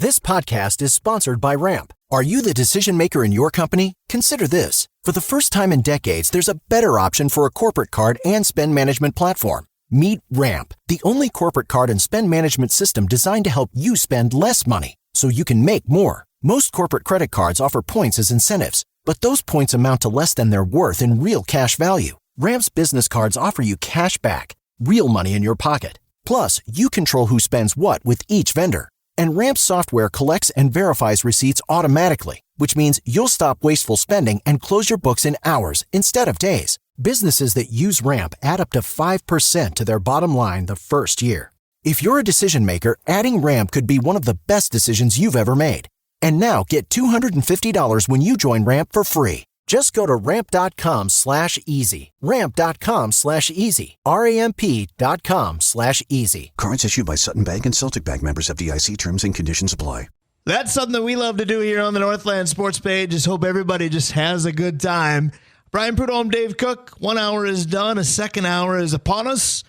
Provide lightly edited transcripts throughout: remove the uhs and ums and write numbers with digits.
This podcast is sponsored by Ramp. Are you the decision maker in your company? Consider this. For the first time in decades, there's a better option for a corporate card and spend management platform. Meet Ramp, the only corporate card and spend management system designed to help you spend less money so you can make more. Most corporate credit cards offer points as incentives, but those points amount to less than their worth in real cash value. Ramp's business cards offer you cash back, real money in your pocket. Plus, you control who spends what with each vendor. And Ramp's software collects and verifies receipts automatically, which means you'll stop wasteful spending and close your books in hours instead of days. Businesses that use Ramp add up to 5% to their bottom line the first year. If you're a decision maker, adding Ramp could be one of the best decisions you've ever made. And now get $250 when you join Ramp for free. Just go to ramp.com/easy. Ramp.com/easy. RAMP.com/easy. Cards issued by Sutton Bank and Celtic Bank, members of FDIC. Terms and conditions apply. That's something that we love to do here on the Northland Sports Page. Just hope everybody just has a good time. Brian Prudhomme, Dave Cook. 1 hour is done. A second hour is upon us.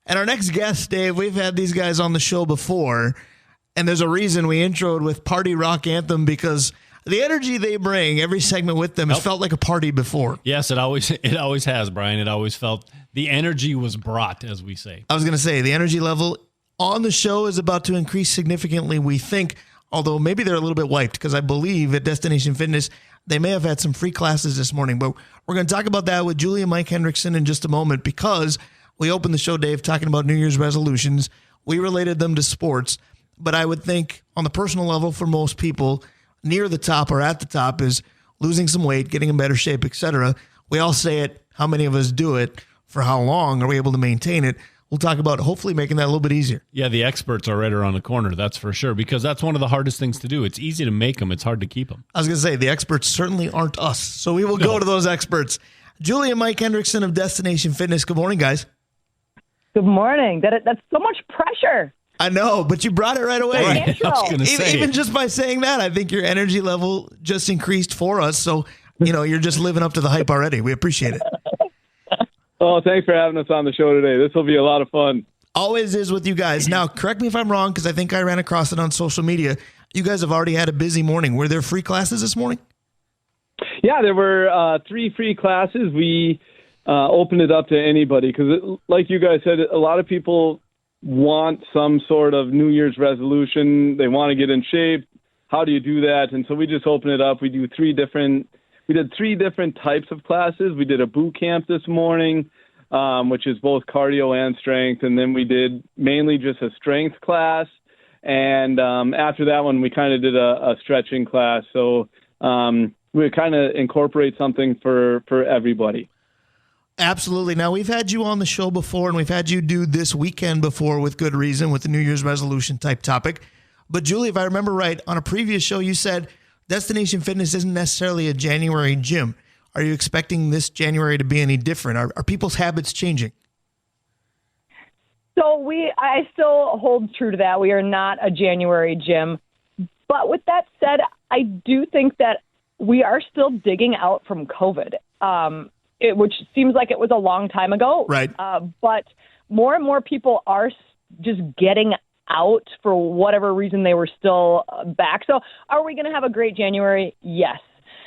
And our next guest, Dave, we've had these guys on the show before. And there's a reason we introed with Party Rock Anthem, because the energy they bring, every segment with them, has felt like a party before. Yes, it always has, Brian. It always felt the energy was brought, as we say. I was going to say, the energy level on the show is about to increase significantly, we think, although maybe they're a little bit wiped, because I believe at Destination Fitness, they may have had some free classes this morning. But we're going to talk about that with Julie and Mike Hendrickson in just a moment, because we opened the show, Dave, talking about New Year's resolutions. We related them to sports. But I would think on the personal level, for most people, near the top or at the top is losing some weight, getting in better shape, etc. We all say it. How many of us do it? For how long are we able to maintain it? We'll talk about hopefully making that a little bit easier. Yeah, the experts are right around the corner, that's for sure, because that's one of the hardest things to do. It's easy to make them. It's hard to keep them. I was going to say, the experts certainly aren't us, so we will go to those experts. Julie and Mike Hendrickson of Destination Fitness. Good morning, guys. Good morning. That's so much pressure. I know, but you brought it right away. Right. I was gonna say. Even just by saying that, I think your energy level just increased for us. So, you're just living up to the hype already. We appreciate it. Oh, thanks for having us on the show today. This will be a lot of fun. Always is with you guys. Now, correct me if I'm wrong, because I think I ran across it on social media. You guys have already had a busy morning. Were there free classes this morning? Yeah, there were 3 free classes. We opened it up to anybody because, like you guys said, a lot of people want some sort of New Year's resolution. They want to get in shape. How do you do that? And so we just open it up. We did 3 different types of classes. We did a boot camp this morning, which is both cardio and strength. And then we did mainly just a strength class. And after that one, we kind of did a stretching class. So we kind of incorporate something for everybody. Absolutely. Now, we've had you on the show before, and we've had you do this weekend before with good reason with the New Year's resolution type topic. But, Julie, if I remember right, on a previous show, you said Destination Fitness isn't necessarily a January gym. Are you expecting this January to be any different? Are people's habits changing? So I still hold true to that. We are not a January gym. But with that said, I do think that we are still digging out from COVID. Which seems like it was a long time ago. Right. But more and more people are just getting out for whatever reason they were still back. So are we going to have a great January? Yes.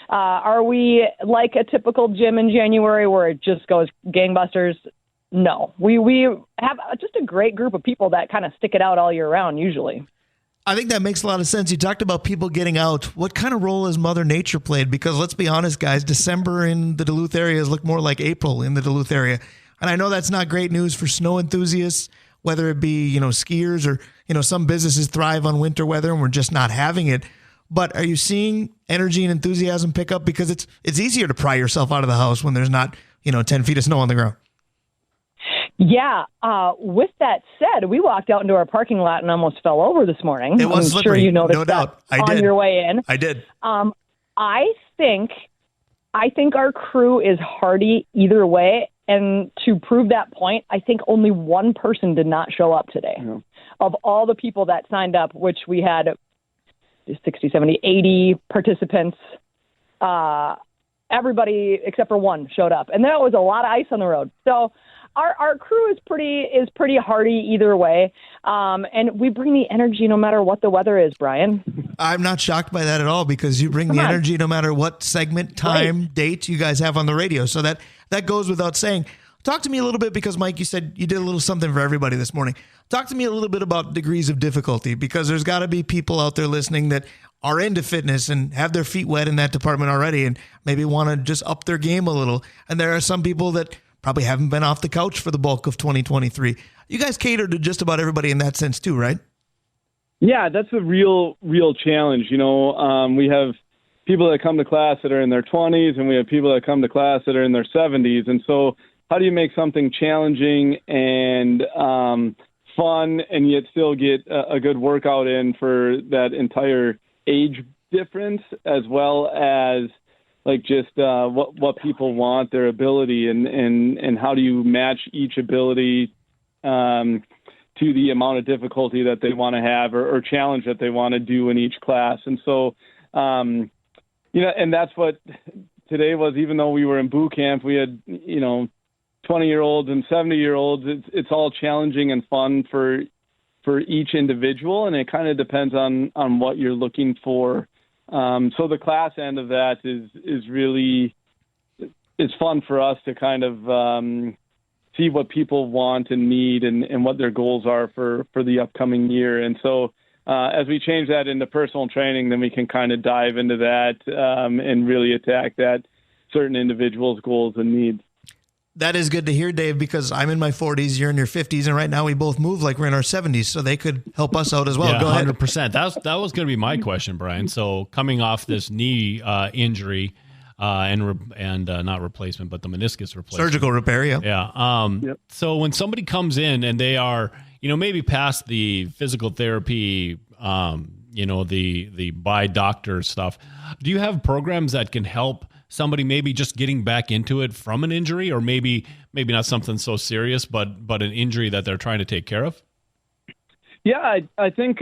Are we like a typical gym in January where it just goes gangbusters? No. We have just a great group of people that kind of stick it out all year round usually. I think that makes a lot of sense. You talked about people getting out. What kind of role has Mother Nature played? Because let's be honest, guys, December in the Duluth area has looked more like April in the Duluth area. And I know that's not great news for snow enthusiasts, whether it be, skiers or, some businesses thrive on winter weather and we're just not having it. But are you seeing energy and enthusiasm pick up? Because it's easier to pry yourself out of the house when there's not, 10 feet of snow on the ground. Yeah. With that said, we walked out into our parking lot and almost fell over this morning. It was slippery. Sure you noticed no doubt. That on your way in. I did. I think our crew is hardy either way. And to prove that point, I think only one person did not show up today. Yeah. Of all the people that signed up, which we had 60, 70, 80 participants, everybody except for one showed up, and there was a lot of ice on the road. So our crew is pretty hardy either way, and we bring the energy no matter what the weather is, Brian. I'm not shocked by that at all, because you bring the energy no matter what segment, time, date you guys have on the radio. So that goes without saying. Talk to me a little bit, because Mike, you said you did a little something for everybody this morning. Talk to me a little bit about degrees of difficulty, because there's got to be people out there listening that are into fitness and have their feet wet in that department already and maybe want to just up their game a little. And there are some people that probably haven't been off the couch for the bulk of 2023. You guys cater to just about everybody in that sense too, right? Yeah, that's a real challenge. We have people that come to class that are in their 20s, and we have people that come to class that are in their 70s. And so how do you make something challenging and fun and yet still get a good workout in for that entire age difference, as well as just what people want, their ability, and how do you match each ability to the amount of difficulty that they want to have or challenge that they want to do in each class. And so, and that's what today was. Even though we were in boot camp, we had, 20-year-olds and 70-year-olds. It's all challenging and fun for each individual, and it kind of depends on what you're looking for. So the class end of that is really, it's fun for us to kind of see what people want and need and what their goals are for the upcoming year. And so as we change that into personal training, then we can kind of dive into that and really attack that certain individual's goals and needs. That is good to hear, Dave, because I'm in my 40s, you're in your 50s, and right now we both move like we're in our 70s, so they could help us out as well. Yeah, Go ahead. 100%. That was going to be my question, Brian. So coming off this knee injury and not replacement, but the meniscus replacement. Surgical repair, yeah. Yeah. Yep. So when somebody comes in and they are, maybe past the physical therapy, the by doctor stuff, do you have programs that can help somebody maybe just getting back into it from an injury, or maybe not something so serious, but an injury that they're trying to take care of? Yeah, I think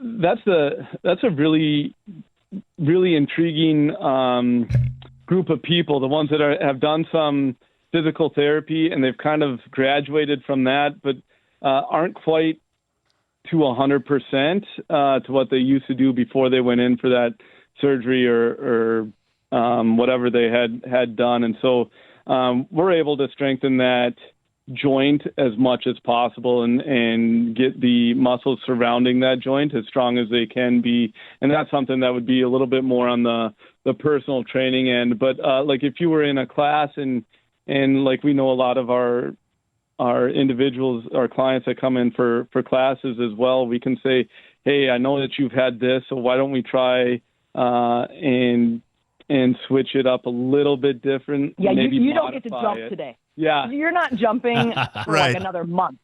that's a really, really intriguing group of people, the ones that have done some physical therapy and they've kind of graduated from that, but aren't quite to 100% to what they used to do before they went in for that surgery or whatever they had done. And so we're able to strengthen that joint as much as possible and get the muscles surrounding that joint as strong as they can be. And that's something that would be a little bit more on the personal training end. But if you were in a class and we know a lot of our individuals, our clients that come in for classes as well, we can say, hey, I know that you've had this, so why don't we try and switch it up a little bit different. Yeah, maybe you don't get to jump it. today. Yeah. You're not jumping for Right. another month.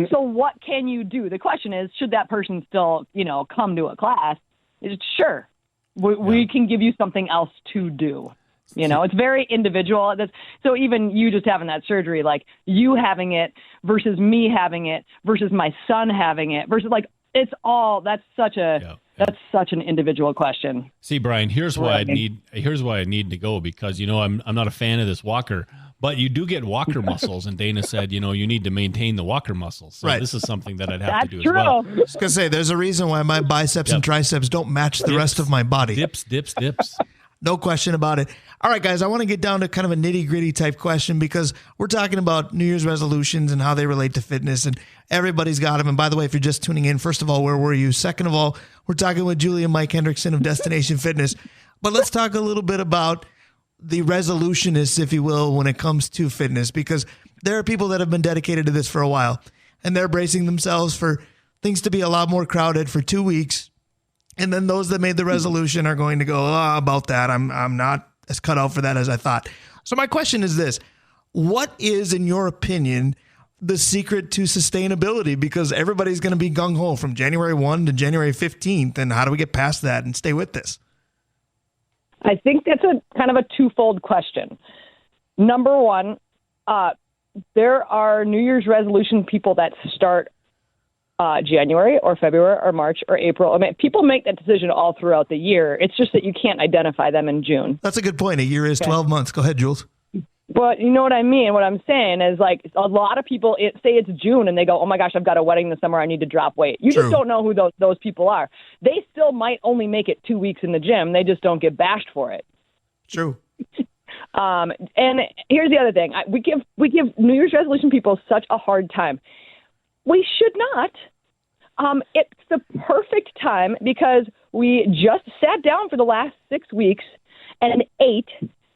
So what can you do? The question is, should that person still, come to a class? Sure. We can give you something else to do. It's very individual. So even you just having that surgery, like you having it versus me having it versus my son having it versus that's such an individual question. See, Brian, here's why I need to go, because I'm not a fan of this walker, but you do get walker muscles, and Dana said you need to maintain the walker muscles. So Right. This is something that I'd have to do That's as well. true. I was going to say, there's a reason why my biceps and triceps don't match the rest of my body. Dips. No question about it. All right, guys, I want to get down to kind of a nitty-gritty type question, because we're talking about New Year's resolutions and how they relate to fitness, and everybody's got them. And by the way, if you're just tuning in, first of all, where were you? Second of all, we're talking with Julie and Mike Hendrickson of Destination Fitness. But let's talk a little bit about the resolutionists, if you will, when it comes to fitness, because there are people that have been dedicated to this for a while, and they're bracing themselves for things to be a lot more crowded for 2 weeks. And then those that made the resolution are going to go, about that. I'm not as cut out for that as I thought. So my question is this: what is, in your opinion, the secret to sustainability? Because everybody's going to be gung-ho from January 1 to January 15th. And how do we get past that and stay with this? I think that's a kind of a twofold question. Number one, there are New Year's resolution people that start January or February or March or April. I mean, people make that decision all throughout the year. It's just that you can't identify them in June. That's a good point. A year is 12 months. Go ahead, Jules. But you know what I mean? What I'm saying is, like, a lot of people say it's June and they go, oh my gosh, I've got a wedding this summer. I need to drop weight. You True. just don't know who those people are. They still might only make it 2 weeks in the gym. They just don't get bashed for it. True. And here's the other thing. We give New Year's resolution people such a hard time. We should not. It's the perfect time because we just sat down for the last 6 weeks and ate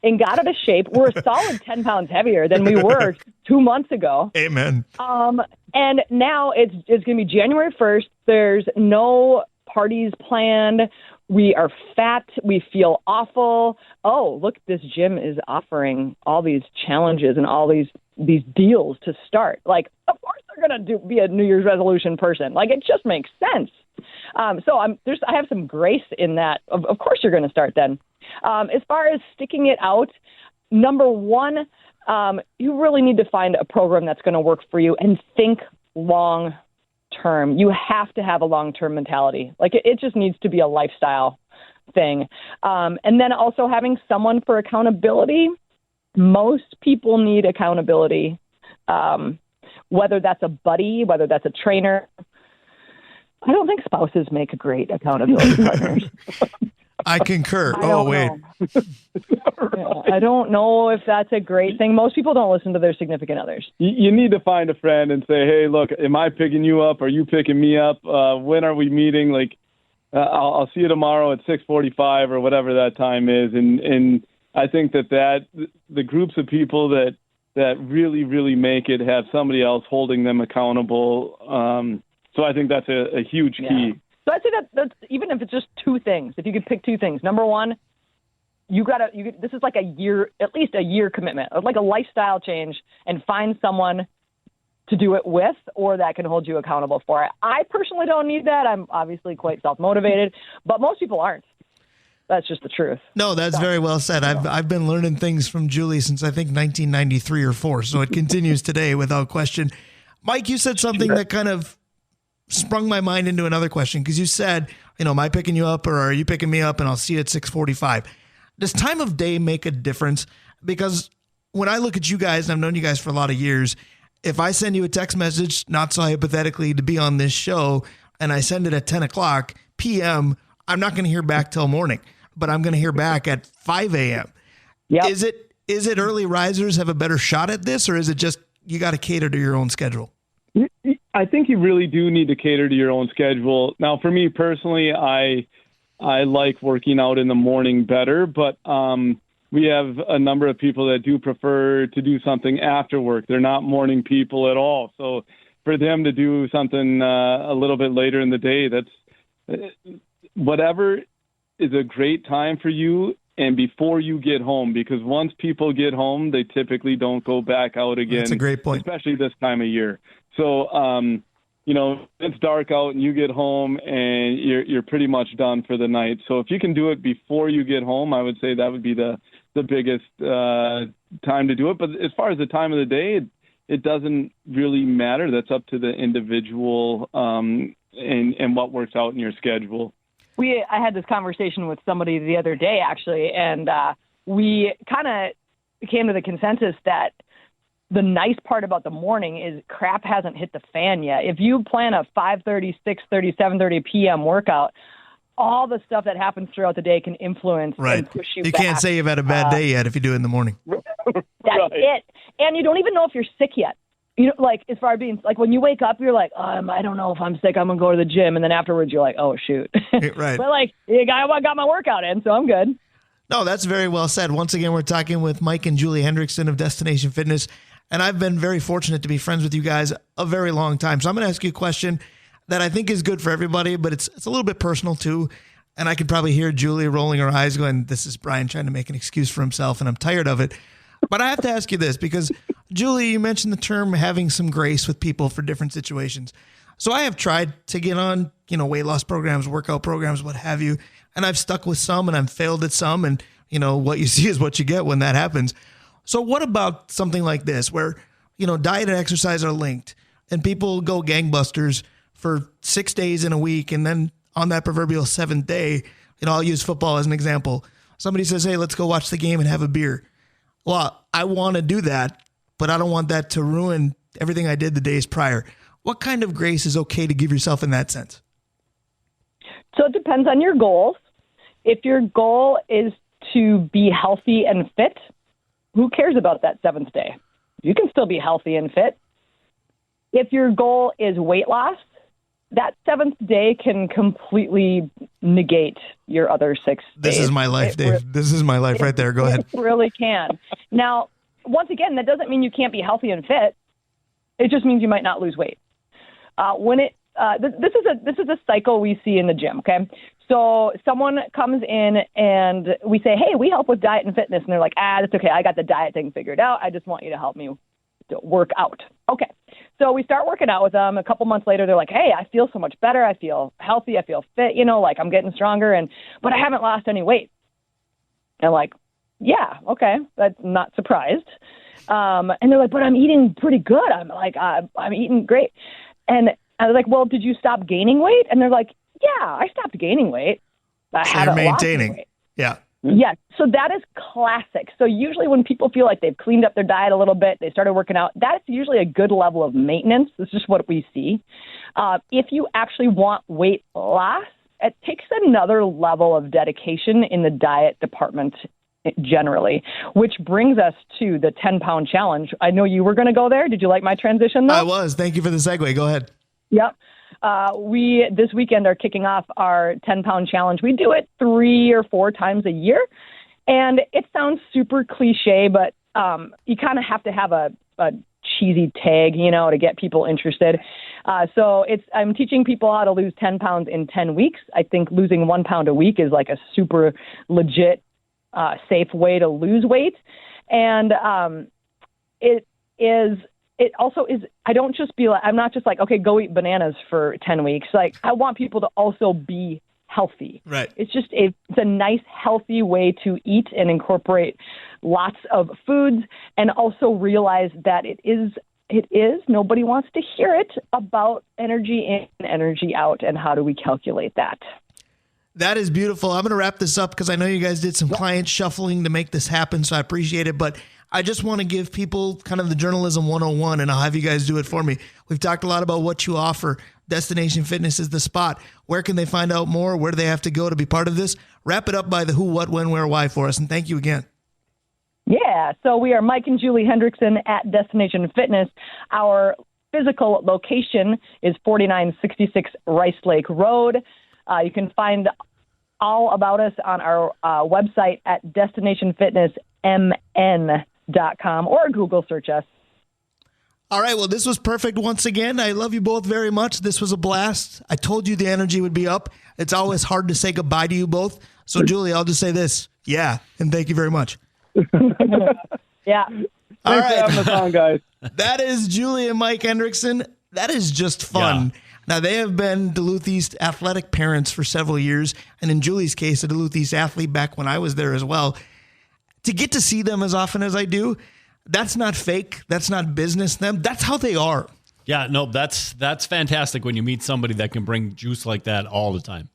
and got out of shape. We're a solid 10 pounds heavier than we were 2 months ago. Amen. And now it's going to be January 1st. There's no parties planned. We are fat. We feel awful. Oh, look, this gym is offering all these challenges and all these deals to start. Like, of course they're going to be a New Year's resolution person. Like, it just makes sense. So I have some grace in that. Of course you're going to start then. As far as sticking it out, number one, you really need to find a program that's going to work for you and think long term. You have to have a long-term mentality. Like, it just needs to be a lifestyle thing. And then also having someone for accountability. Most people need accountability, whether that's a buddy, whether that's a trainer. I don't think spouses make great accountability partners. I concur. Wait. I don't know if that's a great thing. Most people don't listen to their significant others. You need to find a friend and say, hey, look, am I picking you up? Are you picking me up? When are we meeting? Like, I'll see you tomorrow at 6:45 or whatever that time is. And I think that the groups of people that really, really make it have somebody else holding them accountable. So I think that's a huge key. Yeah. So I'd say that's even if it's just two things, if you could pick two things. Number one, this is like at least a year commitment, like a lifestyle change, and find someone to do it with or that can hold you accountable for it. I personally don't need that. I'm obviously quite self-motivated, but most people aren't. That's just the truth. No, that's very well said. I've been learning things from Julie since I think 1993 or 4, so it continues today without question. Mike, you said something that kind of sprung my mind into another question because you said, am I picking you up or are you picking me up and I'll see you at 6:45. Does time of day make a difference? Because when I look at you guys, and I've known you guys for a lot of years, if I send you a text message, not so hypothetically, to be on this show, and I send it at 10 o'clock p.m., I'm not going to hear back till morning, but I'm going to hear back at 5 a.m. Yep. Is it early risers have a better shot at this, or is it just you got to cater to your own schedule? I think you really do need to cater to your own schedule. Now, for me personally, I like working out in the morning better, but we have a number of people that do prefer to do something after work. They're not morning people at all. So for them to do something a little bit later in the day, that's whatever is a great time for you and before you get home, because once people get home, they typically don't go back out again. That's a great point. Especially this time of year. So, it's dark out and you get home and you're pretty much done for the night. So if you can do it before you get home, I would say that would be the biggest time to do it. But as far as the time of the day, it doesn't really matter. That's up to the individual and what works out in your schedule. I had this conversation with somebody the other day, actually, and we kind of came to the consensus that the nice part about the morning is crap hasn't hit the fan yet. If you plan a 5:30, 6:30, 7:30 p.m. workout, all the stuff that happens throughout the day can influence and push you back. You can't say you've had a bad day yet if you do it in the morning. That's it. And you don't even know if you're sick yet. Like, as far as being, like, when you wake up, you're like, I don't know if I'm sick. I'm going to go to the gym. And then afterwards, you're like, oh, shoot. Right. But, like, I got my workout in, so I'm good. No, that's very well said. Once again, we're talking with Mike and Julie Hendrickson of Destination Fitness. And I've been very fortunate to be friends with you guys a very long time. So I'm going to ask you a question that I think is good for everybody, but it's a little bit personal too. And I can probably hear Julie rolling her eyes going, this is Brian trying to make an excuse for himself, and I'm tired of it. But I have to ask you this because, Julie, you mentioned the term having some grace with people for different situations. So I have tried to get on, weight loss programs, workout programs, what have you. And I've stuck with some and I've failed at some. And, what you see is what you get when that happens. So what about something like this where, diet and exercise are linked and people go gangbusters for 6 days in a week, and then on that proverbial seventh day, I'll use football as an example. Somebody says, hey, let's go watch the game and have a beer. Well, I want to do that, but I don't want that to ruin everything I did the days prior. What kind of grace is okay to give yourself in that sense? So it depends on your goals. If your goal is to be healthy and fit, who cares about that seventh day? You can still be healthy and fit. If your goal is weight loss, that seventh day can completely negate your other 6 days. This is my life, Dave. This is my life right there. Go ahead. It really can. Now, once again, that doesn't mean you can't be healthy and fit. It just means you might not lose weight. This is a cycle we see in the gym, okay? So someone comes in and we say, hey, we help with diet and fitness. And they're like, that's okay. I got the diet thing figured out. I just want you to help me to work out. Okay. So we start working out with them. A couple months later, they're like, hey, I feel so much better. I feel healthy. I feel fit, like I'm getting stronger, but I haven't lost any weight. And I'm like, yeah, okay. That's not surprised. And they're like, but I'm eating pretty good. I'm like, I'm eating great. And I was like, well, did you stop gaining weight? And they're like, yeah, I stopped gaining weight. I haven't maintaining. Lost weight. Yeah. Yes. So that is classic. So usually when people feel like they've cleaned up their diet a little bit, they started working out, that's usually a good level of maintenance. This is just what we see. If you actually want weight loss, it takes another level of dedication in the diet department generally, which brings us to the 10-pound challenge. I know you were going to go there. Did you like my transition, though? I was. Thank you for the segue. Go ahead. Yep. We, this weekend, are kicking off our 10-pound challenge. We do it 3 or 4 times a year. And it sounds super cliche, but you kind of have to have a cheesy tag, to get people interested. So I'm teaching people how to lose 10 pounds in 10 weeks. I think losing 1 pound a week is like a super legit, safe way to lose weight. And it also is, I'm not just like, okay, go eat bananas for 10 weeks. Like, I want people to also be healthy. Right. It's a nice, healthy way to eat and incorporate lots of foods, and also realize that it is, nobody wants to hear it, about energy in and energy out, and how do we calculate that? That is beautiful. I'm going to wrap this up because I know you guys did some client shuffling to make this happen, so I appreciate it. But I just want to give people kind of the journalism 101, and I'll have you guys do it for me. We've talked a lot about what you offer. Destination Fitness is the spot. Where can they find out more? Where do they have to go to be part of this? Wrap it up by the who, what, when, where, why for us, and thank you again. Yeah, so we are Mike and Julie Hendrickson at Destination Fitness. Our physical location is 4966 Rice Lake Road. You can find all about us on our website at destinationfitnessmn.com or Google search us. All right, well, this was perfect once again. I love you both very much. This was a blast. I told you the energy would be up. It's always hard to say goodbye to you both. So, Julie, I'll just say this. Yeah, and thank you very much. Yeah. All Thanks for having us on, guys. That is Julie and Mike Hendrickson. That is just fun. Yeah. Now, they have been Duluth East athletic parents for several years, and in Julie's case, a Duluth East athlete back when I was there as well. To get to see them as often as I do, that's not fake. That's not business. That's how they are. Yeah, no, that's fantastic when you meet somebody that can bring juice like that all the time.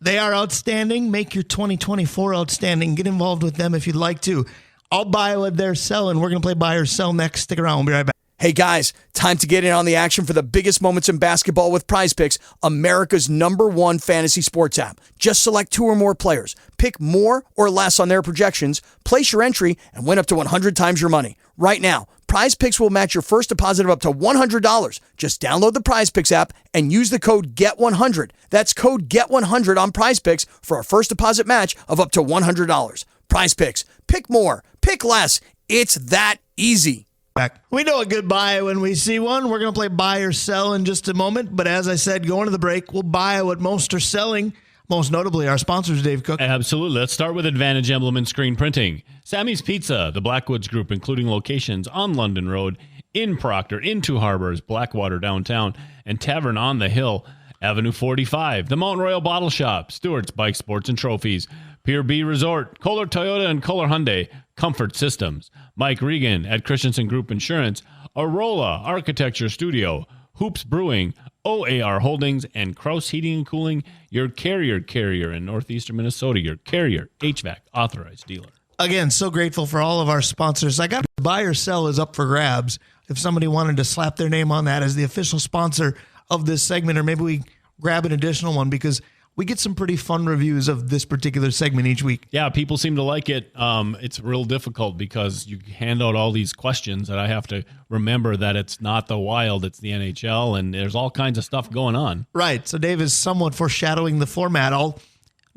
They are outstanding. Make your 2024 outstanding. Get involved with them if you'd like to. I'll buy what they're selling. We're going to play buy or sell next. Stick around. We'll be right back. Hey guys, time to get in on the action for the biggest moments in basketball with Prize Picks, America's #1 fantasy sports app. Just select 2 or more players, pick more or less on their projections, place your entry, and win up to 100 times your money. Right now, Prize Picks will match your first deposit of up to $100. Just download the Prize Picks app and use the code GET100. That's code GET100 on Prize Picks for a first deposit match of up to $100. Prize Picks. Pick more. Pick less. It's that easy. Back. We know a good buy when we see one. We're going to play buy or sell in just a moment. But as I said, going to the break, we'll buy what most are selling. Most notably, our sponsors, Dave Cook. Absolutely. Let's start with Advantage Emblem and Screen Printing. Sammy's Pizza, the Blackwoods Group, including locations on London Road, in Proctor, in Two Harbors, Blackwater downtown, and Tavern on the Hill, Avenue 45. The Mount Royal Bottle Shop, Stewart's Bike Sports and Trophies, Pier B Resort, Kohler Toyota and Kohler Hyundai, Comfort Systems, Mike Regan at Christensen Group Insurance, Arola Architecture Studio, Hoops Brewing, OAR Holdings, and Kraus Heating and Cooling, your carrier in northeastern Minnesota, your Carrier HVAC authorized dealer. Again, so grateful for all of our sponsors. I got buy or sell is up for grabs. If somebody wanted to slap their name on that as the official sponsor of this segment, or maybe we grab an additional one, because we get some pretty fun reviews of this particular segment each week. Yeah, people seem to like it. It's real difficult because you hand out all these questions that I have to remember that it's not the Wild, it's the NHL, and there's all kinds of stuff going on. Right. So Dave is somewhat foreshadowing the format. I'll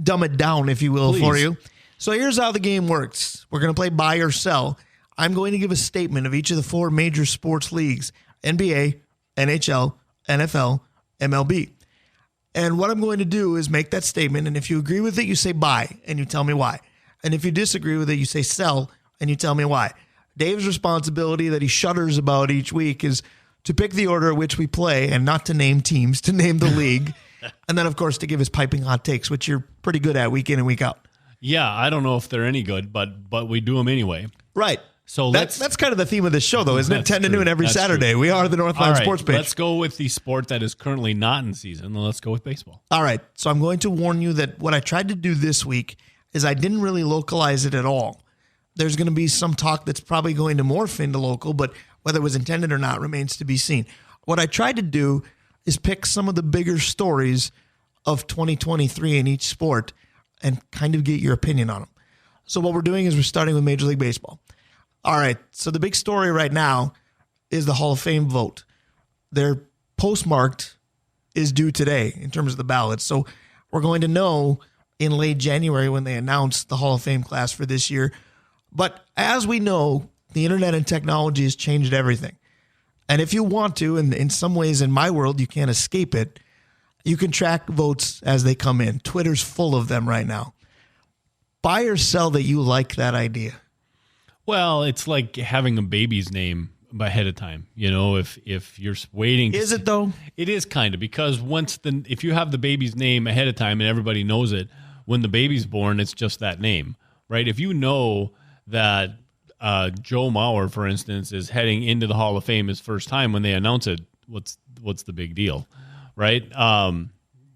dumb it down, if you will, for you. So here's how the game works. We're going to play buy or sell. I'm going to give a statement of each of the 4 major sports leagues: NBA, NHL, NFL, MLB. And what I'm going to do is make that statement, and if you agree with it, you say buy, and you tell me why. And if you disagree with it, you say sell, and you tell me why. Dave's responsibility that he shudders about each week is to pick the order at which we play, and not to name teams, to name the league. And then, of course, to give his piping hot takes, which you're pretty good at week in and week out. Yeah, I don't know if they're any good, but we do them anyway. Right. So that's kind of the theme of this show, though, isn't it? 10 to noon every Saturday. True. We are the Northland Sports Page. Let's go with the sport that is currently not in season. Let's go with baseball. All right. So I'm going to warn you that what I tried to do this week is I didn't really localize it at all. There's going to be some talk that's probably going to morph into local, but whether it was intended or not remains to be seen. What I tried to do is pick some of the bigger stories of 2023 in each sport and kind of get your opinion on them. So what we're doing is we're starting with Major League Baseball. All right, so the big story right now is the Hall of Fame vote. Their postmarked is due today in terms of the ballots. So we're going to know in late January when they announce the Hall of Fame class for this year. But as we know, the internet and technology has changed everything. And if you want to, and in some ways in my world, you can't escape it, you can track votes as they come in. Twitter's full of them right now. Buy or sell that you like that idea? Well, it's like having a baby's name ahead of time. You know, if you're waiting. Is it though? It is kind of, because if you have the baby's name ahead of time and everybody knows it, when the baby's born, it's just that name, right? If you know that Joe Mauer, for instance, is heading into the Hall of Fame his first time, when they announce it, what's the big deal, right?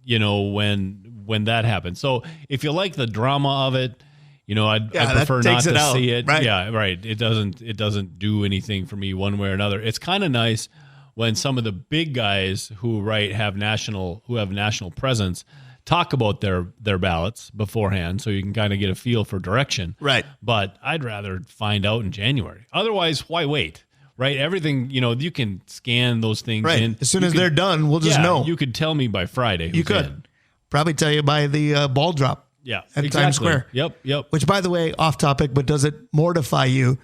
You know, when that happens. So if you like the drama of it, you know, I prefer not to see it. Right? Yeah, right. It doesn't do anything for me one way or another. It's kind of nice when some of the big guys who have national presence talk about their ballots beforehand, so you can kind of get a feel for direction. Right. But I'd rather find out in January. Otherwise, why wait? Right. Everything, you know, you can scan those things in. As soon as they're done, we'll just know. You could tell me by Friday. You could. In. Probably tell you by the ball drop. Yeah, at exactly. Times Square. Yep. Which, by the way, off topic, but does it mortify you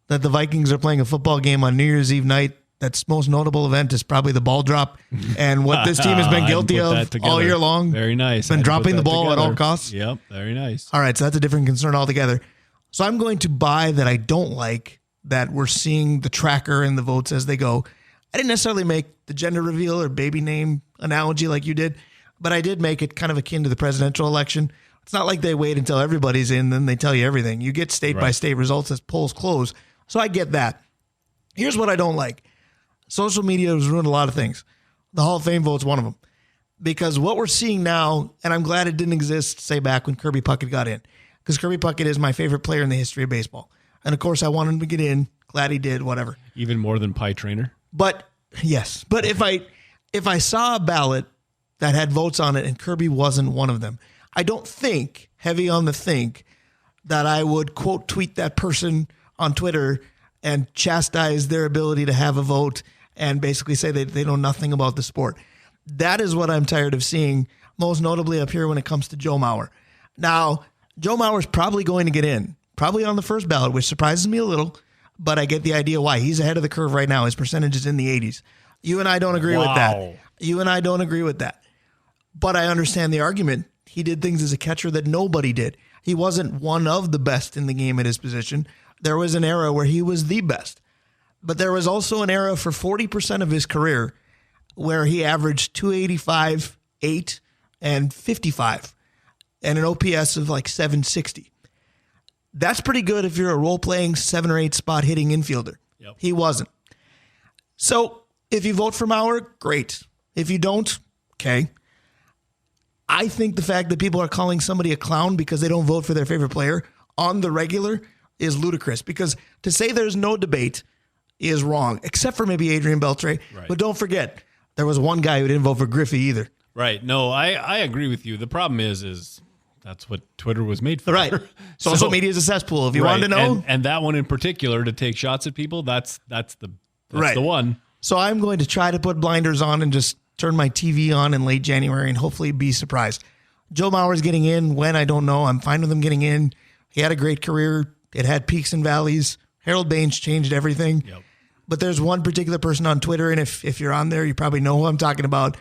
that the Vikings are playing a football game on New Year's Eve night? That's most notable event is probably the ball drop, and what this team has been guilty of all year long. Very nice. Been dropping the ball at all costs. Yep, very nice. All right, so that's a different concern altogether. So I'm going to buy that I don't like that we're seeing the tracker and the votes as they go. I didn't necessarily make the gender reveal or baby name analogy like you did, but I did make it kind of akin to the presidential election. It's not like they wait until everybody's in, then they tell you everything. You get state-by-state results as polls close. So I get that. Here's what I don't like. Social media has ruined a lot of things. The Hall of Fame vote's one of them. Because what we're seeing now, and I'm glad it didn't exist, say, back when Kirby Puckett got in, because Kirby Puckett is my favorite player in the history of baseball. And, of course, I wanted him to get in. Glad he did, whatever. Even more than Pie Trainer? But, yes. But if I saw a ballot that had votes on it and Kirby wasn't one of them, I don't think, heavy on the think, that I would, quote, tweet that person on Twitter and chastise their ability to have a vote and basically say they know nothing about the sport. That is what I'm tired of seeing, most notably up here when it comes to Joe Mauer. Now, Joe Mauer's probably going to get in, probably on the first ballot, which surprises me a little, but I get the idea why. He's ahead of the curve right now. His percentage is in the 80s. You and I don't agree with that. You and I don't agree with that. But I understand the argument. He did things as a catcher that nobody did. He wasn't one of the best in the game at his position. There was an era where he was the best. But there was also an era for 40% of his career where he averaged 285, 8, and 55, and an OPS of like 760. That's pretty good if you're a role-playing 7 or 8 spot hitting infielder. Yep. He wasn't. So if you vote for Mauer, great. If you don't, okay. I think the fact that people are calling somebody a clown because they don't vote for their favorite player on the regular is ludicrous, because to say there's no debate is wrong, except for maybe Adrian Beltre. Right. But don't forget, there was one guy who didn't vote for Griffey either. Right. No, I agree with you. The problem is that's what Twitter was made for. Right. Social media is a cesspool. If you want to know. And that one in particular, to take shots at people, that's the one. So I'm going to try to put blinders on and just turn my TV on in late January and hopefully be surprised. Joe Mauer's getting in. When, I don't know. I'm fine with him getting in. He had a great career. It had peaks and valleys. Harold Baines changed everything. Yep. But there's one particular person on Twitter, and if you're on there, you probably know who I'm talking about,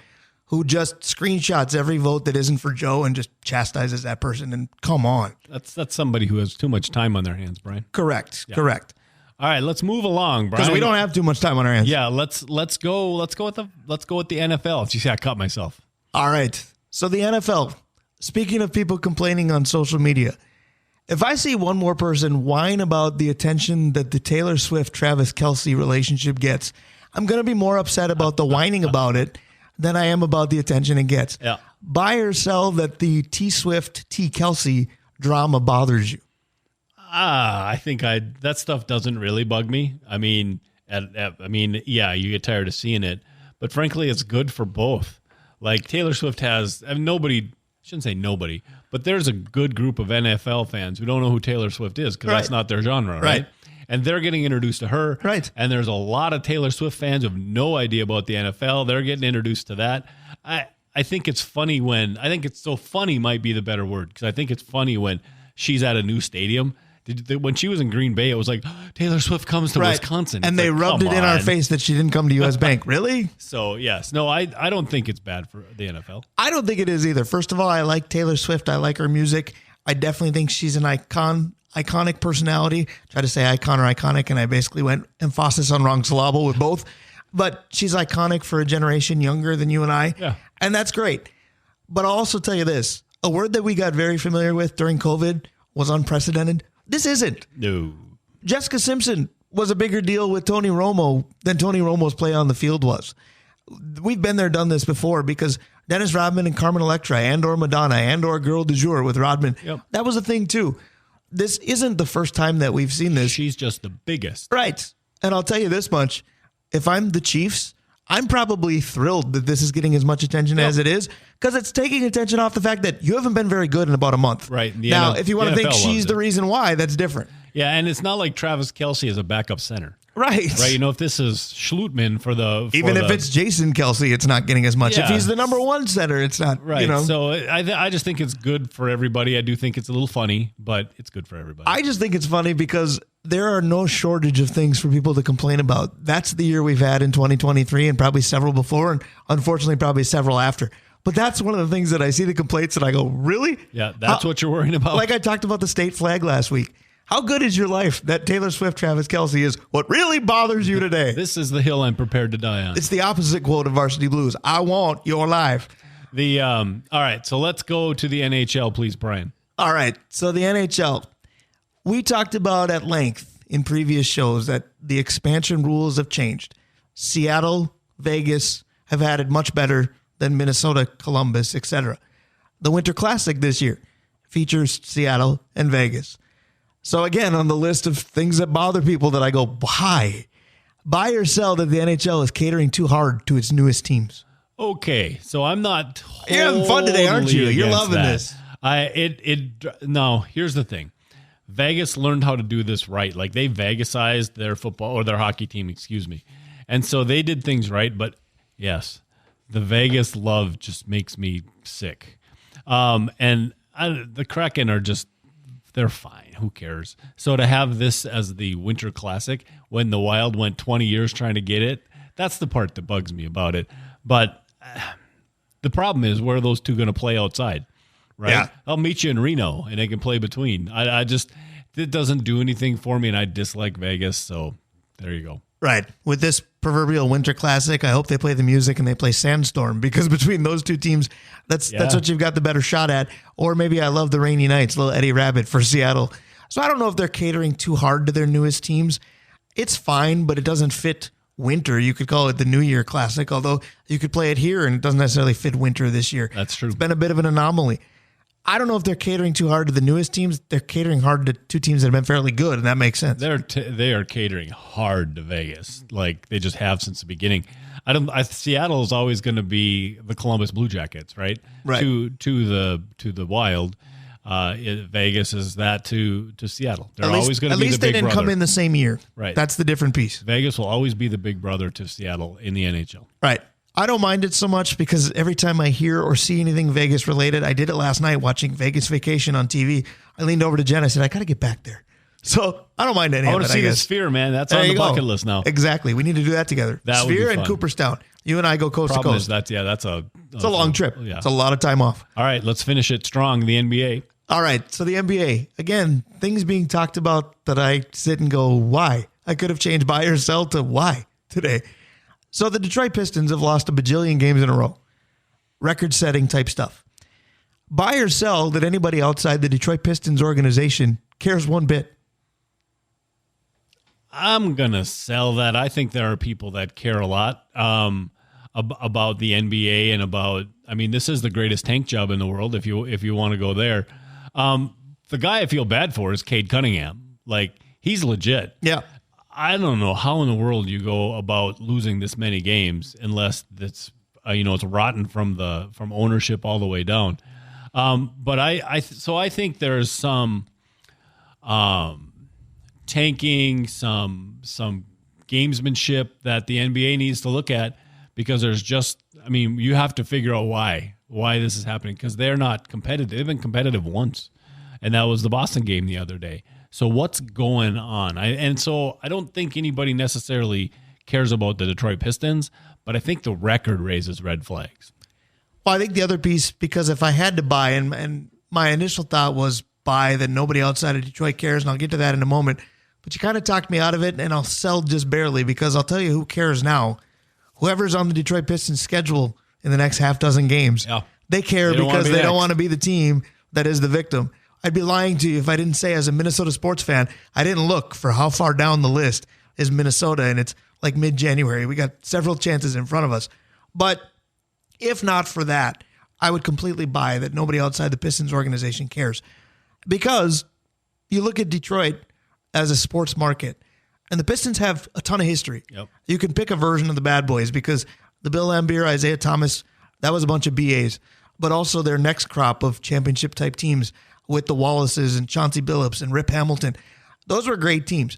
who just screenshots every vote that isn't for Joe and just chastises that person. And come on. That's somebody who has too much time on their hands, Brian. Correct. Yeah. Correct. All right, let's move along, Brian. Because we don't have too much time on our hands. Yeah, let's go with the NFL. You see, I cut myself. All right. So the NFL, speaking of people complaining on social media, if I see one more person whine about the attention that the Taylor Swift-Travis Kelce relationship gets, I'm going to be more upset about the whining about it than I am about the attention it gets. Yeah. Buy or sell that the T Swift, T Kelce drama bothers you? I think that stuff doesn't really bug me. I mean, yeah, you get tired of seeing it, but frankly, it's good for both. Like Taylor Swift has, shouldn't say nobody, but there's a good group of NFL fans who don't know who Taylor Swift is because that's not their genre, right? And they're getting introduced to her. Right. And there's a lot of Taylor Swift fans who have no idea about the NFL. They're getting introduced to that. I think it's funny I think it's so funny might be the better word, because I think it's funny when she's at a new stadium. When she was in Green Bay, it was like, Taylor Swift comes to Wisconsin. And they rubbed it in our face that she didn't come to U.S. Bank. Really? So, yes. No, I don't think it's bad for the NFL. I don't think it is either. First of all, I like Taylor Swift. I like her music. I definitely think she's an iconic personality. Try to say icon or iconic, and I basically went emphasis on wrong syllable with both. But she's iconic for a generation younger than you and I. Yeah. And that's great. But I'll also tell you this. A word that we got very familiar with during COVID was unprecedented. This isn't. No. Jessica Simpson was a bigger deal with Tony Romo than Tony Romo's play on the field was. We've been there, done this before, because Dennis Rodman and Carmen Electra and/or Madonna and/or Girl du Jour with Rodman, that was a thing too. This isn't the first time that we've seen this. She's just the biggest. Right. And I'll tell you this much. If I'm the Chiefs, I'm probably thrilled that this is getting as much attention as it is, because it's taking attention off the fact that you haven't been very good in about a month. Right. Now, if you want to think she's the reason why, that's different. Yeah, and it's not like Travis Kelce is a backup center. Right. Right. You know, if this is Schlutman even if it's Jason Kelce, it's not getting as much. Yeah. If he's the number one center, it's not. Right. You know. So I just think it's good for everybody. I do think it's a little funny, but it's good for everybody. I just think it's funny because there are no shortage of things for people to complain about. That's the year we've had in 2023, and probably several before, and unfortunately probably several after. But that's one of the things that I see the complaints and I go, really? Yeah, that's what you're worrying about. Like I talked about the state flag last week. How good is your life that Taylor Swift, Travis Kelce is what really bothers you today? This is the hill I'm prepared to die on. It's the opposite quote of Varsity Blues. I want your life. All right, so let's go to the NHL, please, Brian. All right, so the NHL. We talked about at length in previous shows that the expansion rules have changed. Seattle, Vegas have had it much better than Minnesota, Columbus, etc. The Winter Classic this year features Seattle and Vegas. So again, on the list of things that bother people that I go, why? Buy or sell that the NHL is catering too hard to its newest teams. Okay, so I'm not totally You're having fun today, aren't you? You're loving that. this. No, here's the thing. Vegas learned how to do this right. Like they Vegasized their football or their hockey team, excuse me. And so they did things right, but yes, the Vegas love just makes me sick. The Kraken are just, they're fine. Who cares? So to have this as the Winter Classic when the Wild went 20 years trying to get it, that's the part that bugs me about it. But the problem is, where are those two going to play outside? Right? Yeah. I'll meet you in Reno and they can play between. It doesn't do anything for me, and I dislike Vegas. So there you go. Right. With this proverbial Winter Classic, I hope they play the music and they play Sandstorm, because between those two teams, that's what you've got the better shot at. Or maybe I love the Rainy Nights, little Eddie Rabbit for Seattle. So I don't know if they're catering too hard to their newest teams. It's fine, but it doesn't fit winter. You could call it the New Year Classic, although you could play it here and it doesn't necessarily fit winter this year. That's true. It's been a bit of an anomaly. I don't know if they're catering too hard to the newest teams. They're catering hard to two teams that have been fairly good, and that makes sense. They are catering hard to Vegas, like they just have since the beginning. Seattle is always going to be the Columbus Blue Jackets, right? Right. To the Wild. Vegas is that to Seattle. They're always going to be the big brother. At least they didn't come in the same year. Right. That's the different piece. Vegas will always be the big brother to Seattle in the NHL. Right. I don't mind it so much because every time I hear or see anything Vegas related, I did it last night watching Vegas Vacation on TV. I leaned over to Jen. I said, I got to get back there. So I don't mind any of it. I want to see the Sphere, man. That's on the bucket list now. Exactly. We need to do that together. Sphere and Cooperstown. You and I go coast to coast. That's a long trip. Yeah. It's a lot of time off. All right, let's finish it strong. The NBA. All right. So the NBA, again, things being talked about that I sit and go, why? I could have changed buy or sell to why today. So the Detroit Pistons have lost a bajillion games in a row. Record-setting type stuff. Buy or sell that anybody outside the Detroit Pistons organization cares one bit. I'm going to sell that. I think there are people that care a lot about the NBA and about, this is the greatest tank job in the world if you want to go there. The guy I feel bad for is Cade Cunningham. Like, he's legit. Yeah. I don't know how in the world you go about losing this many games unless it's it's rotten from ownership all the way down. But I think there's some tanking, some gamesmanship that the NBA needs to look at because there's just you have to figure out why this is happening because they're not competitive. They've been competitive once, and that was the Boston game the other day. So what's going on? So I don't think anybody necessarily cares about the Detroit Pistons, but I think the record raises red flags. Well, I think the other piece, because if I had to buy, and my initial thought was buy that nobody outside of Detroit cares, and I'll get to that in a moment, but you kind of talked me out of it, and I'll sell just barely because I'll tell you who cares now. Whoever's on the Detroit Pistons schedule in the next half dozen games, they care because they don't want to be the team that is the victim. I'd be lying to you if I didn't say as a Minnesota sports fan, I didn't look for how far down the list is Minnesota, and it's like mid-January. We got several chances in front of us. But if not for that, I would completely buy that nobody outside the Pistons organization cares. Because you look at Detroit as a sports market, and the Pistons have a ton of history. Yep. You can pick a version of the bad boys because the Bill Laimbeer, Isaiah Thomas, that was a bunch of BAs. But also their next crop of championship-type teams with the Wallaces and Chauncey Billups and Rip Hamilton. Those were great teams.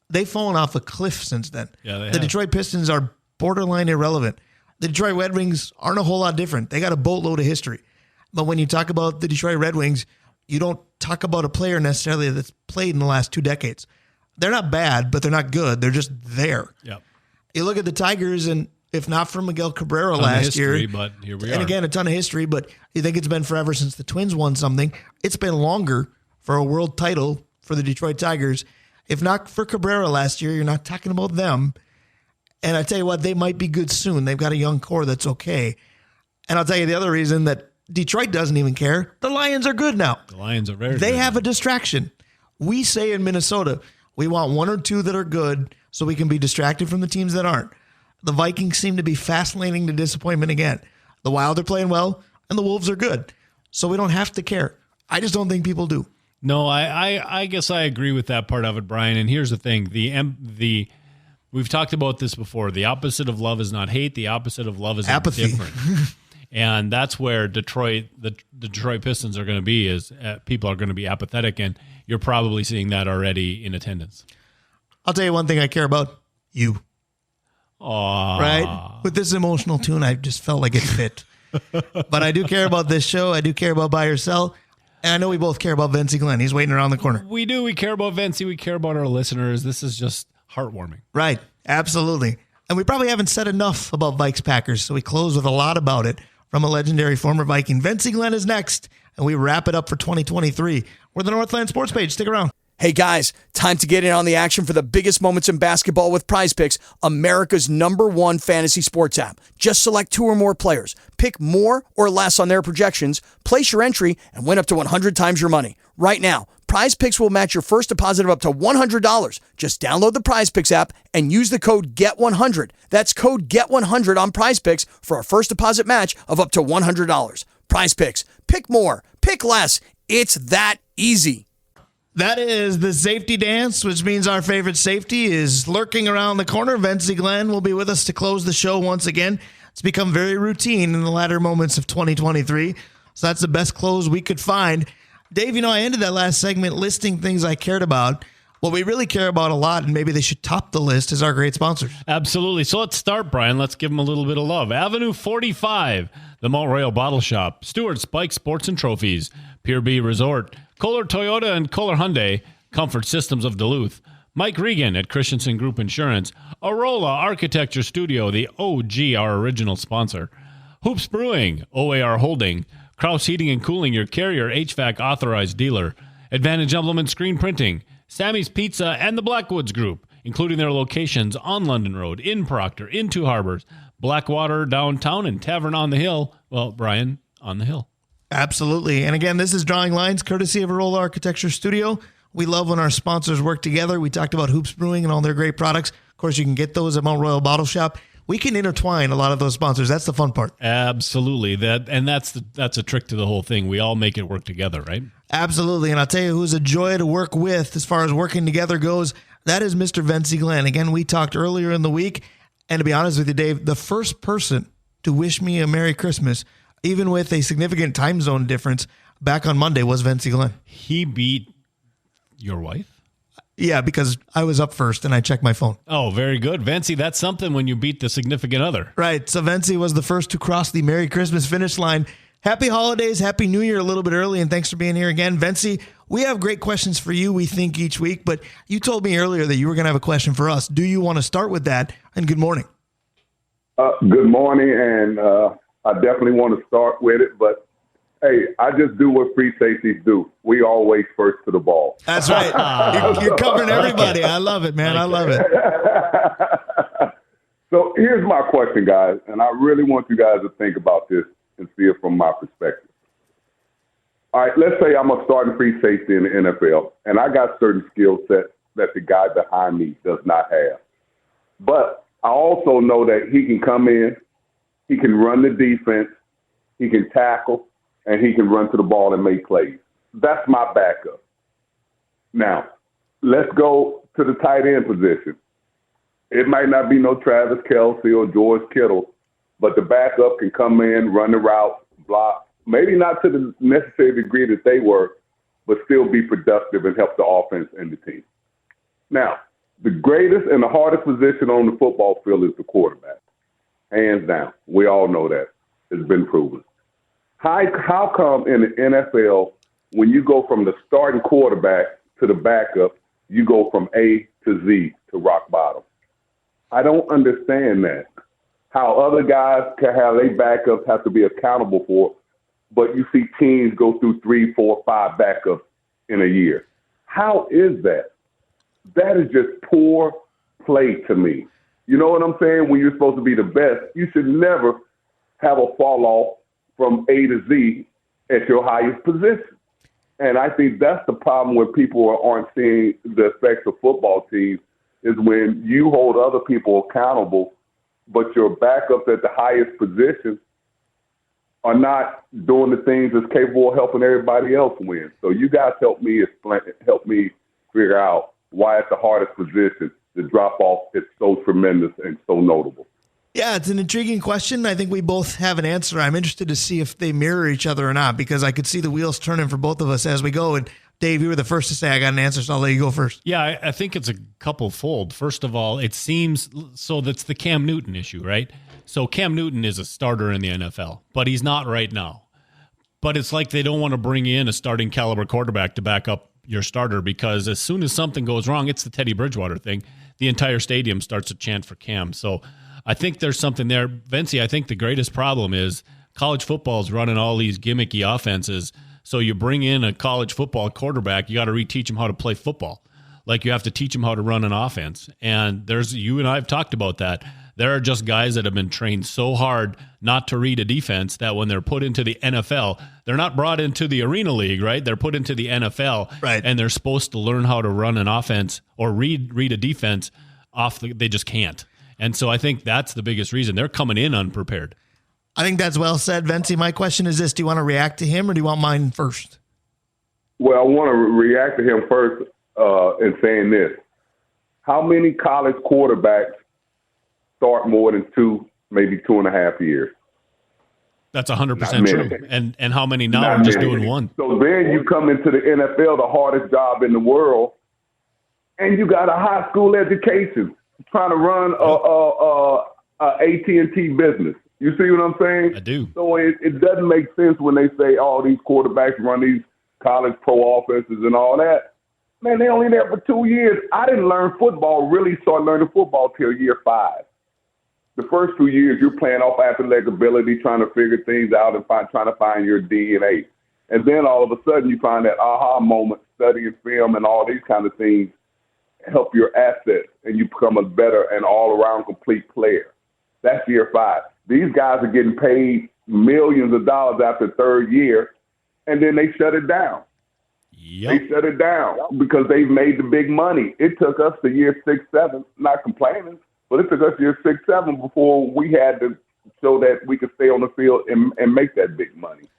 They've fallen off a cliff since then. Yeah, the Detroit Pistons are borderline irrelevant. The Detroit Red Wings aren't a whole lot different. They got a boatload of history. But when you talk about the Detroit Red Wings, you don't talk about a player necessarily that's played in the last 2 decades. They're not bad, but they're not good. They're just there. Yep. You look at the Tigers, and if not for Miguel Cabrera last year, but here we are. And again, a ton of history, but you think it's been forever since the Twins won something. It's been longer for a world title for the Detroit Tigers. If not for Cabrera last year, you're not talking about them. And I tell you what, they might be good soon. They've got a young core that's okay. And I'll tell you the other reason that Detroit doesn't even care. The Lions are good now. The Lions are very good. They have a distraction. We say in Minnesota, we want 1 or 2 that are good so we can be distracted from the teams that aren't. The Vikings seem to be fast laning to disappointment again. The Wild are playing well, and the Wolves are good. So we don't have to care. I just don't think people do. No, I guess I agree with that part of it, Brian. And here's the thing. We've talked about this before. The opposite of love is not hate. The opposite of love is apathy. Indifferent. And that's where the Detroit Pistons are going to be, is people are going to be apathetic, and you're probably seeing that already in attendance. I'll tell you one thing I care about. You. Aww. Right? With this emotional tune, I just felt like it fit. But I do care about this show. I do care about Buy or Sell. And I know we both care about Vencie Glenn. He's waiting around the corner. We do. We care about Vencie. We care about our listeners. This is just heartwarming. Right. Absolutely. And we probably haven't said enough about Vikes Packers, so we close with a lot about it from a legendary former Viking. Vencie Glenn is next, and we wrap it up for 2023. We're the Northland Sports Page. Stick around. Hey guys, time to get in on the action for the biggest moments in basketball with Prize Picks, America's #1 fantasy sports app. Just select 2 or more players. Pick more or less on their projections, place your entry, and win up to 100 times your money. Right now, Prize Picks will match your first deposit of up to $100. Just download the Prize Picks app and use the code GET100. That's code GET100 on Prize Picks for a first deposit match of up to $100. Prize Picks. Pick more. Pick less. It's that easy. That is the safety dance, which means our favorite safety is lurking around the corner. Vencie Glenn will be with us to close the show once again. It's become very routine in the latter moments of 2023. So that's the best close we could find. Dave, I ended that last segment listing things I cared about. What we really care about a lot, and maybe they should top the list, is our great sponsors. Absolutely. So let's start, Brian. Let's give them a little bit of love. Avenue 45, the Mount Royal Bottle Shop, Stewart's Bike Sports and Trophies, Pier B Resort, Kohler Toyota and Kohler Hyundai, Comfort Systems of Duluth, Mike Regan at Christensen Group Insurance, Arola Architecture Studio, the OG, our original sponsor, Hoops Brewing, OAR Holding, Kraus Heating and Cooling, your Carrier HVAC authorized dealer, Advantage Implement Screen Printing, Sammy's Pizza, and the Blackwoods Group, including their locations on London Road, in Proctor, in Two Harbors, Blackwater downtown, and Tavern on the Hill. Well, Brian, on the Hill. Absolutely. And again, this is Drawing Lines, courtesy of Arola Architecture Studio. We love when our sponsors work together. We talked about Hoops Brewing and all their great products. Of course, you can get those at Mount Royal Bottle Shop. We can intertwine a lot of those sponsors. That's the fun part. Absolutely. That's a trick to the whole thing. We all make it work together, right? Absolutely. And I'll tell you who's a joy to work with as far as working together goes. That is Mr. Vencie Glenn. Again, we talked earlier in the week. And to be honest with you, Dave, the first person to wish me a Merry Christmas, even with a significant time zone difference, back on Monday was Vencie Glenn. He beat your wife? Yeah, because I was up first and I checked my phone. Oh, very good. Vencie, that's something when you beat the significant other. Right. So Vencie was the first to cross the Merry Christmas finish line. Happy holidays. Happy New Year a little bit early. And thanks for being here again. Vencie, we have great questions for you, we think, each week. But you told me earlier that you were going to have a question for us. Do you want to start with that? And good morning. Good morning. And I definitely want to start with it. But hey, I just do what free safeties do. We always first to the ball. That's right. You're covering everybody. I love it, man. I love it. So here's my question, guys, and I really want you guys to think about this and see it from my perspective. All right, let's say I'm a starting free safety in the NFL, and I got certain skill sets that the guy behind me does not have. But I also know that he can come in, he can run the defense, he can tackle, and he can run to the ball and make plays. That's my backup. Now, let's go to the tight end position. It might not be no Travis Kelce or George Kittle, but the backup can come in, run the route, block, maybe not to the necessary degree that they were, but still be productive and help the offense and the team. Now, the greatest and the hardest position on the football field is the quarterback. Hands down. We all know that. It's been proven. How come in the NFL, when you go from the starting quarterback to the backup, you go from A to Z to rock bottom? I don't understand that. How other guys can have their backups have to be accountable for, but you see teams go through 3, 4, 5 backups in a year. How is that? That is just poor play to me. You know what I'm saying? When you're supposed to be the best, you should never have a fall off from A to Z at your highest position. And I think that's the problem where people aren't seeing the effects of football teams is when you hold other people accountable, but your backups at the highest position are not doing the things that's capable of helping everybody else win. So you guys help me figure out why at the hardest position the drop-off is so tremendous and so notable. Yeah, it's an intriguing question. I think we both have an answer. I'm interested to see if they mirror each other or not, because I could see the wheels turning for both of us as we go. And Dave, you were the first to say I got an answer, so I'll let you go first. Yeah, I think it's a couple-fold. First of all, it seems so that's the Cam Newton issue, right? So Cam Newton is a starter in the NFL, but he's not right now. But it's like they don't want to bring in a starting caliber quarterback to back up your starter, because as soon as something goes wrong, it's the Teddy Bridgewater thing. The entire stadium starts to chant for Cam. So I think there's something there. Vencie, I think the greatest problem is college football is running all these gimmicky offenses. So you bring in a college football quarterback, you got to reteach him how to play football. Like you have to teach him how to run an offense. And you and I have talked about that. There are just guys that have been trained so hard not to read a defense that when they're put into the NFL, they're not brought into the Arena League, right? They're put into the NFL, right? And they're supposed to learn how to run an offense or read a defense they just can't. And so I think that's the biggest reason. They're coming in unprepared. I think that's well said, Vencie. My question is this: do you want to react to him or do you want mine first? Well, I want to react to him first in saying this. How many college quarterbacks start more than 2, maybe 2.5 years? That's 100% true. And how many now are just doing one? So then you come into the NFL, the hardest job in the world, and you got a high school education trying to run a AT&T business. You see what I'm saying? I do. So it doesn't make sense when they say, oh, these quarterbacks run these college pro offenses and all that. Man, they only there for 2 years. I didn't really start learning football till year 5. The first 2 years, you're playing off athletic ability, trying to figure things out and trying to find your DNA. And then all of a sudden, you find that aha moment, studying film and all these kind of things help your assets, and you become a better and all-around complete player. That's year 5. These guys are getting paid millions of dollars after third year, and then they shut it down. Yep. They shut it down because they've made the big money. It took us to year 6, 7, not complaining, but it took us year 6, 7 before we had to show that we could stay on the field and make that big money.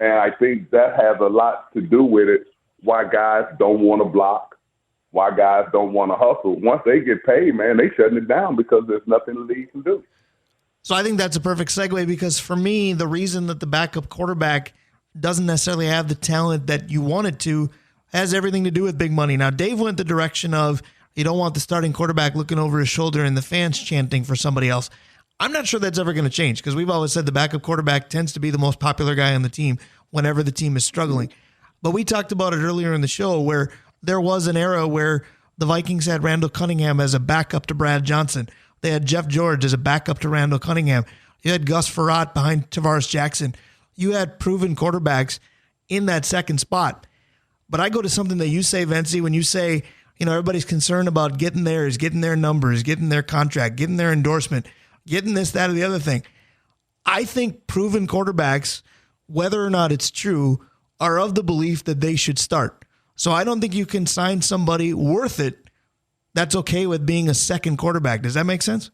And I think that has a lot to do with it, why guys don't want to block, why guys don't want to hustle. Once they get paid, man, they shutting it down because there's nothing the league can do. So I think that's a perfect segue because for me, the reason that the backup quarterback doesn't necessarily have the talent that you want it to has everything to do with big money. Now, Dave went the direction of you don't want the starting quarterback looking over his shoulder and the fans chanting for somebody else. I'm not sure that's ever going to change because we've always said the backup quarterback tends to be the most popular guy on the team whenever the team is struggling. But we talked about it earlier in the show where there was an era where the Vikings had Randall Cunningham as a backup to Brad Johnson. They had Jeff George as a backup to Randall Cunningham. You had Gus Frerotte behind Tavares Jackson. You had proven quarterbacks in that second spot. But I go to something that you say, Vencie, when you say, everybody's concerned about getting theirs, getting their numbers, getting their contract, getting their endorsement, getting this, that, or the other thing. I think proven quarterbacks, whether or not it's true, are of the belief that they should start. So I don't think you can sign somebody worth it that's okay with being a second quarterback. Does that make sense?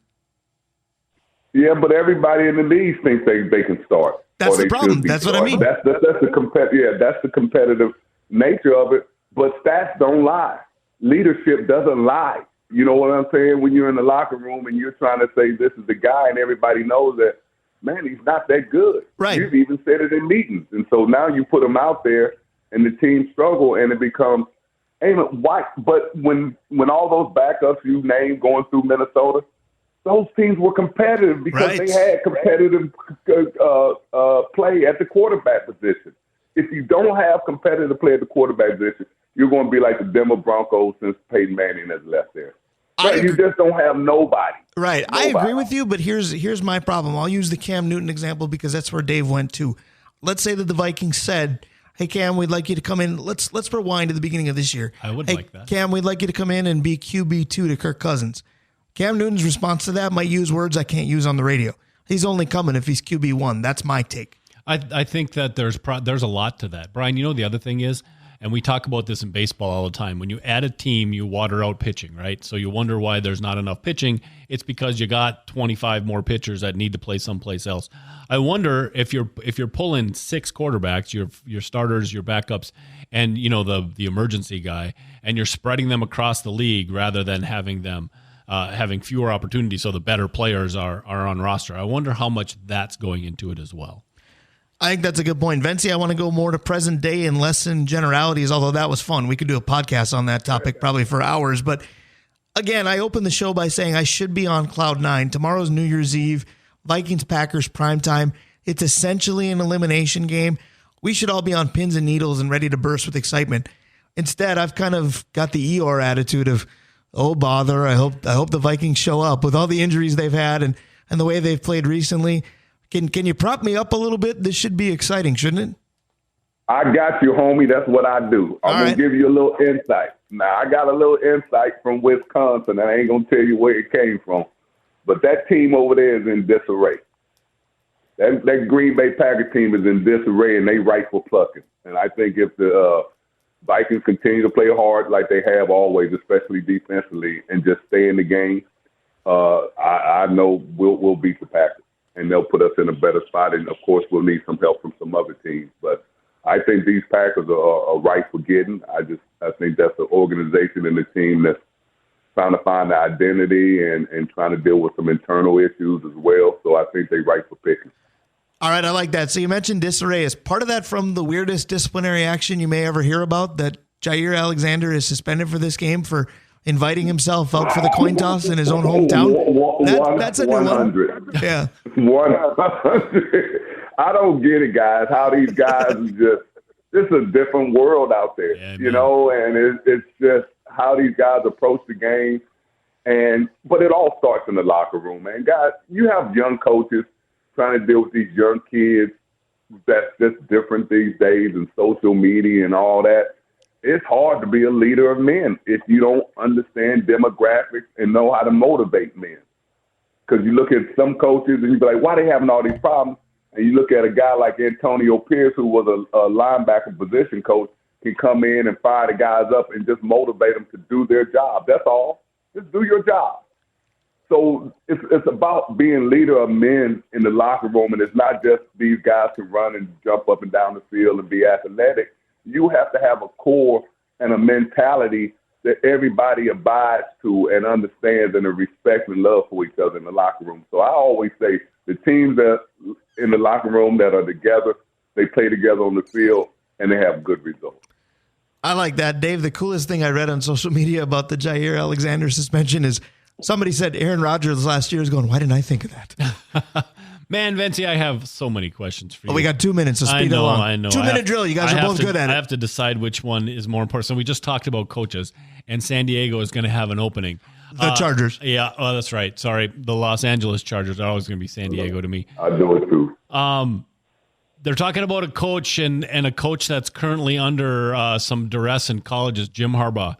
Yeah, but everybody in the league thinks they can start. That's the problem. That's what I mean. That's the competitive nature of it. But stats don't lie. Leadership doesn't lie. You know what I'm saying? When you're in the locker room and you're trying to say this is the guy and everybody knows that, man, he's not that good. Right. You've even said it in meetings. And so now you put him out there and the team struggle and it becomes, hey, why? But when all those backups you named going through Minnesota, those teams were competitive because they had competitive play at the quarterback position. If you don't have competitive play at the quarterback position, you're going to be like the Denver Broncos since Peyton Manning has left there. Right? You just don't have nobody. Right. Nobody. I agree with you, but here's my problem. I'll use the Cam Newton example because that's where Dave went to. Let's say that the Vikings said, hey, Cam, we'd like you to come in. Let's rewind to the beginning of this year. I would like that. Cam, we'd like you to come in and be QB2 to Kirk Cousins. Cam Newton's response to that might use words I can't use on the radio. He's only coming if he's QB1. That's my take. I think that there's a lot to that. Brian, the other thing is, and we talk about this in baseball all the time, when you add a team, you water out pitching, right? So you wonder why there's not enough pitching. It's because you got 25 more pitchers that need to play someplace else. I wonder if you're pulling 6 quarterbacks, your starters, your backups, and the emergency guy, and you're spreading them across the league rather than having them having fewer opportunities so the better players are on roster. I wonder how much that's going into it as well. I think that's a good point. Vencie, I want to go more to present day and less in generalities, although that was fun. We could do a podcast on that topic probably for hours. But again, I opened the show by saying I should be on cloud 9. Tomorrow's New Year's Eve, Vikings-Packers primetime. It's essentially an elimination game. We should all be on pins and needles and ready to burst with excitement. Instead, I've kind of got the Eeyore attitude of, oh, bother, I hope the Vikings show up with all the injuries they've had and the way they've played recently. Can you prop me up a little bit? This should be exciting, shouldn't it? I got you, homie. That's what I do. I'm going to give you a little insight. Now, I got a little insight from Wisconsin, and I ain't going to tell you where it came from. But that team over there is in disarray. That Green Bay Packers team is in disarray, and they ripe for plucking. And I think if the Vikings continue to play hard like they have always, especially defensively, and just stay in the game, I know we'll beat the Packers, and they'll put us in a better spot. And, of course, we'll need some help from some other teams. But I think these Packers are ripe for getting. I think that's an organization and a team that's trying to find the identity and trying to deal with some internal issues as well. So I think they're ripe for picking. All right, I like that. So you mentioned disarray. Is part of that from the weirdest disciplinary action you may ever hear about, that Jair Alexander is suspended for this game for inviting himself out for the coin toss in his own hometown? That's a new 100. One. Yeah. 100. I don't get it, guys, how these guys are it's a different world out there, you know, and it's just how these guys approach the game. But it all starts in the locker room, man. Guys, you have young coaches trying to deal with these young kids that's just different these days, and social media and all that. It's hard to be a leader of men if you don't understand demographics and know how to motivate men. Because you look at some coaches and you be like, why are they having all these problems? And you look at a guy like Antonio Pierce, who was a linebacker position coach, can come in and fire the guys up and just motivate them to do their job. That's all. Just do your job. So it's about being leader of men in the locker room, and it's not just these guys can run and jump up and down the field and be athletic. You have to have a core and a mentality that everybody abides to and understands, and a respect and love for each other in the locker room. So I always say the teams that in the locker room that are together, they play together on the field, and they have good results. I like that, Dave. The coolest thing I read on social media about the Jair Alexander suspension is somebody said Aaron Rodgers last year is going, why didn't I think of that? Man, Vencie, I have so many questions for you. Oh, we got 2 minutes, so speed it along. I know. 2-minute drill. You guys are both good at it. I have to decide which one is more important. So we just talked about coaches, and San Diego is going to have an opening. The Chargers. Yeah, oh, that's right. Sorry. The Los Angeles Chargers are always going to be San Diego to me. I do it too. They're talking about a coach and a coach that's currently under some duress in colleges, Jim Harbaugh.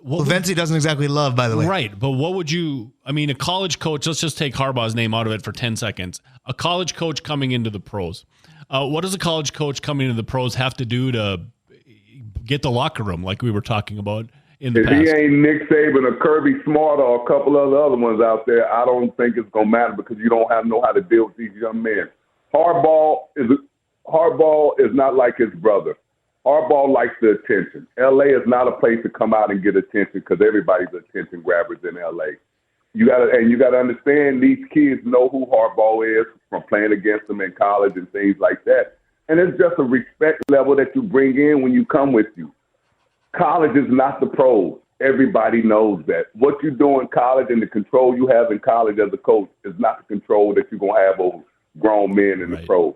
Vencie doesn't exactly love, by the way. Right, but what would you – I mean, a college coach – let's just take Harbaugh's name out of it for 10 seconds. A college coach coming into the pros. What does a college coach coming into the pros have to do to get the locker room like we were talking about in the past? If he ain't Nick Saban or Kirby Smart or a couple of the other ones out there, I don't think it's going to matter because you don't know how to deal with these young men. Harbaugh is not like his brother. Harbaugh likes the attention. L.A. is not a place to come out and get attention because everybody's attention grabbers in L.A. You got to understand these kids know who Harbaugh is from playing against them in college and things like that. And it's just a respect level that you bring in when you come with you. College is not the pros. Everybody knows that. What you do in college and the control you have in college as a coach is not the control that you're going to have over grown men in the pros.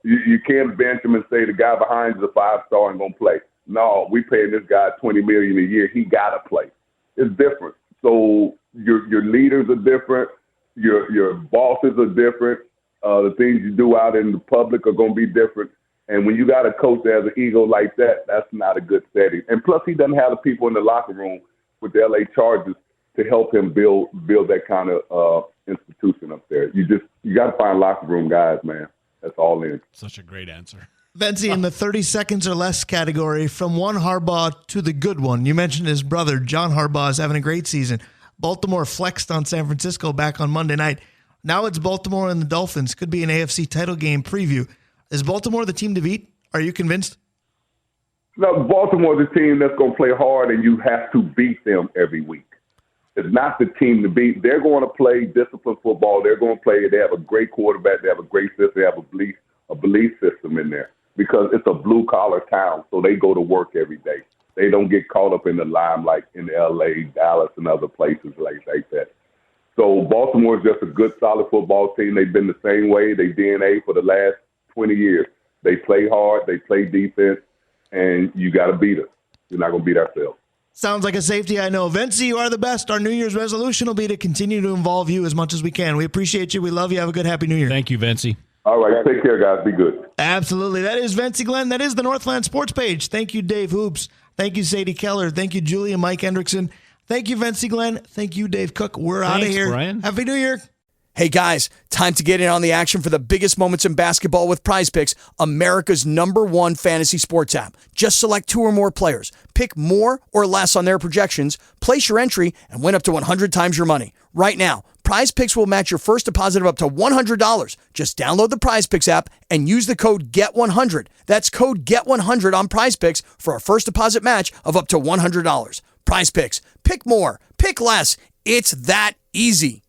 You can't bench him and say the guy behind you is a 5-star and going to play. No, we paying this guy $20 million a year. He got to play. It's different. So your leaders are different. Your bosses are different. The things you do out in the public are going to be different. And when you got a coach that has an ego like that, that's not a good setting. And plus, he doesn't have the people in the locker room with the L.A. Chargers to help him build that kind of institution up there. You got to find locker room guys, man. That's all in. Such a great answer. Vencie, in the 30 seconds or less category, from one Harbaugh to the good one, you mentioned his brother, John Harbaugh, is having a great season. Baltimore flexed on San Francisco back on Monday night. Now it's Baltimore and the Dolphins. Could be an AFC title game preview. Is Baltimore the team to beat? Are you convinced? No, Baltimore's a team that's going to play hard, and you have to beat them every week. It's not the team to beat. They're going to play disciplined football. They're going to play. They have a great quarterback. They have a great system. They have a belief system in there because it's a blue-collar town, so they go to work every day. They don't get caught up in the limelight in L.A., Dallas, and other places like that. So Baltimore is just a good, solid football team. They've been the same way. They DNA for the last 20 years. They play hard. They play defense, and you got to beat us. You're not going to beat ourselves. Sounds like a safety, I know. Vencie, you are the best. Our New Year's resolution will be to continue to involve you as much as we can. We appreciate you. We love you. Have a good, happy New Year. Thank you, Vencie. All right. Take care, guys. Be good. Absolutely. That is Vencie Glenn. That is the Northland Sports page. Thank you, Dave Hoops. Thank you, Sadie Keller. Thank you, Julie and Mike Hendrickson. Thank you, Vencie Glenn. Thank you, Dave Cook. We're out of Thanks, here. Brian. Happy New Year. Hey guys, time to get in on the action for the biggest moments in basketball with Prize Picks, America's #1 fantasy sports app. Just select 2 or more players, pick more or less on their projections, place your entry, and win up to 100 times your money. Right now, Prize Picks will match your first deposit of up to $100. Just download the Prize Picks app and use the code GET100. That's code GET100 on Prize Picks for a first deposit match of up to $100. Prize Picks. Pick more. Pick less. It's that easy.